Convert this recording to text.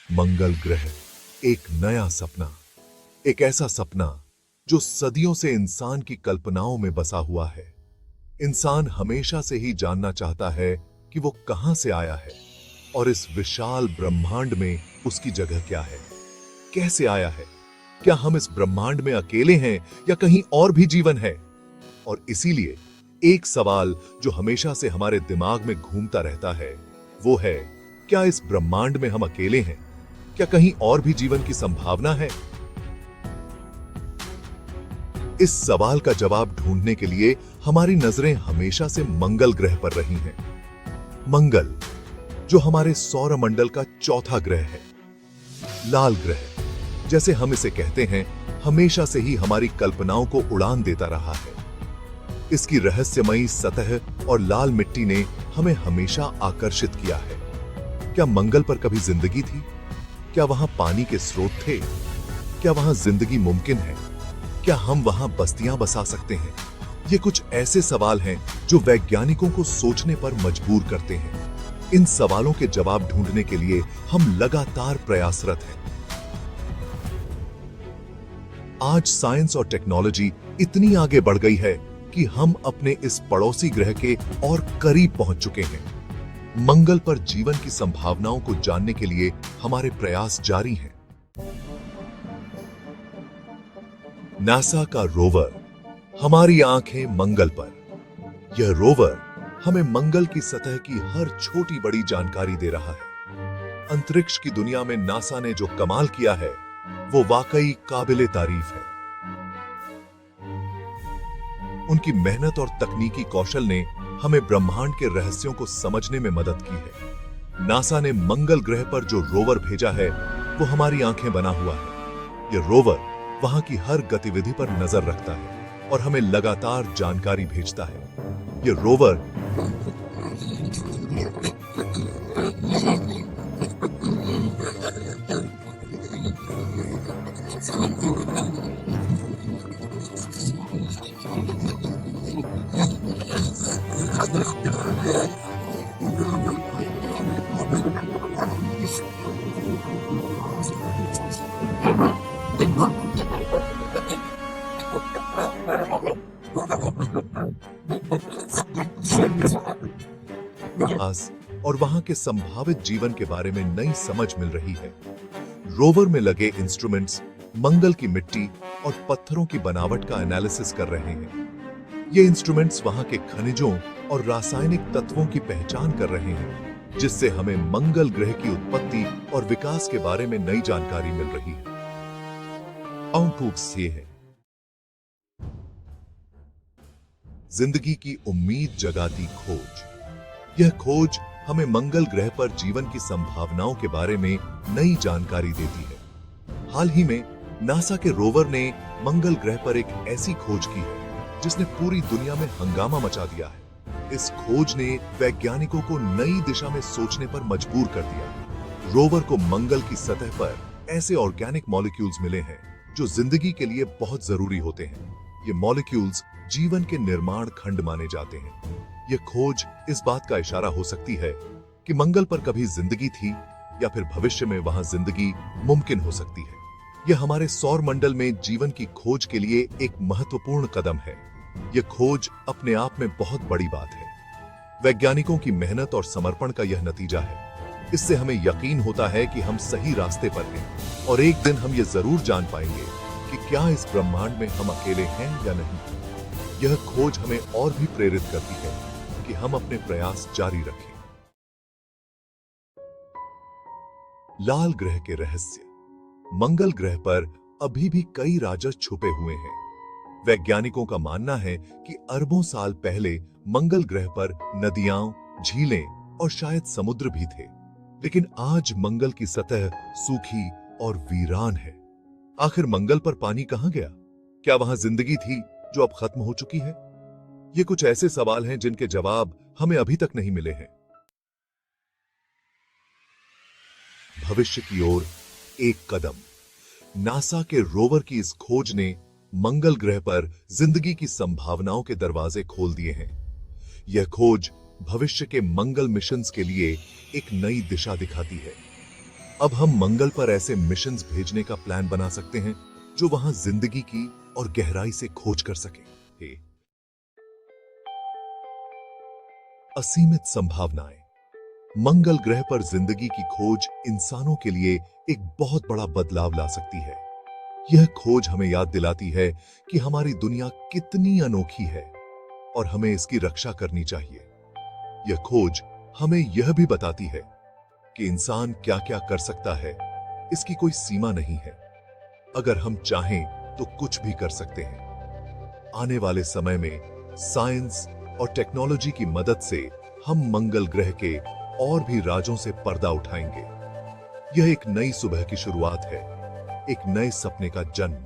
मंगल ग्रह, एक नया सपना, एक ऐसा सपना जो सदियों से इंसान की कल्पनाओं में बसा हुआ है। इंसान हमेशा से ही जानना चाहता है कि वो कहां से आया है और इस विशाल ब्रह्मांड में उसकी जगह क्या है, कैसे आया है, क्या हम इस ब्रह्मांड में अकेले हैं या कहीं और भी जीवन है। और इसीलिए एक सवाल जो हमेशा से हमारे दिमाग में घूमता रहता है वो है, क्या इस ब्रह्मांड में हम अकेले हैं, क्या कहीं और भी जीवन की संभावना है। इस सवाल का जवाब ढूंढने के लिए हमारी नजरें हमेशा से मंगल ग्रह पर रही हैं। मंगल, जो हमारे सौरमंडल का चौथा ग्रह है। लाल ग्रह, जैसे हम इसे कहते हैं, हमेशा से ही हमारी कल्पनाओं को उड़ान देता रहा है। इसकी रहस्यमयी सतह और लाल मिट्टी ने हमें हमेशा आकर्षित किया है। क्या मंगल पर कभी जिंदगी थी? क्या वहां पानी के स्रोत थे? क्या वहां जिंदगी मुमकिन है? क्या हम वहां बस्तियां बसा सकते हैं? ये कुछ ऐसे सवाल हैं जो वैज्ञानिकों को सोचने पर मजबूर करते हैं। इन सवालों के जवाब ढूंढने के लिए हम लगातार प्रयासरत हैं। आज साइंस और टेक्नोलॉजी इतनी आगे बढ़ गई है कि हम अपने इस पड़ोसी ग्रह के और करीब पहुंच चुके हैं। मंगल पर जीवन की संभावनाओं को जानने के लिए हमारे प्रयास जारी हैं। नासा का रोवर, हमारी आंखें मंगल पर। यह रोवर हमें मंगल की सतह की हर छोटी बड़ी जानकारी दे रहा है। अंतरिक्ष की दुनिया में नासा ने जो कमाल किया है वो वाकई काबिले तारीफ है। उनकी मेहनत और तकनीकी कौशल ने हमें ब्रह्मांड के रहस्यों को समझने में मदद की है। नासा ने मंगल ग्रह पर जो रोवर भेजा है वो हमारी आंखें बना हुआ है। यह रोवर वहां की हर गतिविधि पर नजर रखता है और हमें लगातार जानकारी भेजता है। यह रोवर और वहां के संभावित जीवन के बारे में नई समझ मिल रही है। रोवर में लगे इंस्ट्रूमेंट्स मंगल की मिट्टी और पत्थरों की बनावट का एनालिसिस कर रहे हैं। ये इंस्ट्रूमेंट्स वहां के खनिजों और रासायनिक तत्वों की पहचान कर रहे हैं, जिससे हमें मंगल ग्रह की उत्पत्ति और विकास के बारे में नई जानकारी मिल रही है। आउटपुट्स ये है, जिंदगी की उम्मीद जगाती खोज। यह खोज हमें मंगल ग्रह पर जीवन की संभावनाओं के बारे में नई जानकारी देती है। हाल ही में नासा के रोवर ने मंगल ग्रह पर एक ऐसी खोज की है जिसने पूरी दुनिया में हंगामा मचा दिया है। इस खोज ने वैज्ञानिकों को नई दिशा में सोचने पर मजबूर कर दिया। रोवर को मंगल की सतह पर ऐसे ऑर्गेनिक मॉलिक्यूल्स मिले हैं जो जिंदगी के लिए बहुत जरूरी होते हैं। ये मॉलिक्यूल्स जीवन के निर्माण खंड माने जाते हैं। यह खोज इस बात का इशारा हो सकती है कि मंगल पर कभी जिंदगी थी या फिर भविष्य में वहां जिंदगी मुमकिन हो सकती है। यह हमारे सौर मंडल में जीवन की खोज के लिए एक महत्वपूर्ण कदम है। यह खोज अपने आप में बहुत बड़ी बात है। वैज्ञानिकों की मेहनत और समर्पण का यह नतीजा है। इससे हमें यकीन होता है कि हम सही रास्ते पर हैं और एक दिन हम ये जरूर जान पाएंगे कि क्या इस ब्रह्मांड में हम अकेले हैं या नहीं। यह खोज हमें और भी प्रेरित करती है कि हम अपने प्रयास जारी रखें। लाल ग्रह के रहस्य। मंगल ग्रह पर अभी भी कई राज छुपे हुए हैं। वैज्ञानिकों का मानना है कि अरबों साल पहले मंगल ग्रह पर नदियां, झीलें और शायद समुद्र भी थे, लेकिन आज मंगल की सतह सूखी और वीरान है। आखिर मंगल पर पानी कहां गया? क्या वहां जिंदगी थी जो अब खत्म हो चुकी है? ये कुछ ऐसे सवाल हैं जिनके जवाब हमें अभी तक नहीं मिले हैं। भविष्य की ओर एक कदम। नासा के रोवर की इस खोज ने मंगल ग्रह पर जिंदगी की संभावनाओं के दरवाजे खोल दिए हैं। यह खोज भविष्य के मंगल मिशंस के लिए एक नई दिशा दिखाती है। अब हम मंगल पर ऐसे मिशंस भेजने का प्लान बना सकते हैं जो वहां जिंदगी की और गहराई से खोज कर सके। असीमित संभावनाएं। मंगल ग्रह पर जिंदगी की खोज इंसानों के लिए एक बहुत बड़ा बदलाव ला सकती है। यह खोज हमें याद दिलाती है कि हमारी दुनिया कितनी अनोखी है और हमें इसकी रक्षा करनी चाहिए। यह खोज हमें यह भी बताती है कि इंसान क्या क्या कर सकता है, इसकी कोई सीमा नहीं है। अगर हम चाहें तो कुछ भी कर सकते हैं। आने वाले समय में साइंस और टेक्नोलॉजी की मदद से हम मंगल ग्रह के और भी राजों से पर्दा उठाएंगे। यह एक नई सुबह की शुरुआत है, एक नए सपने का जन्म।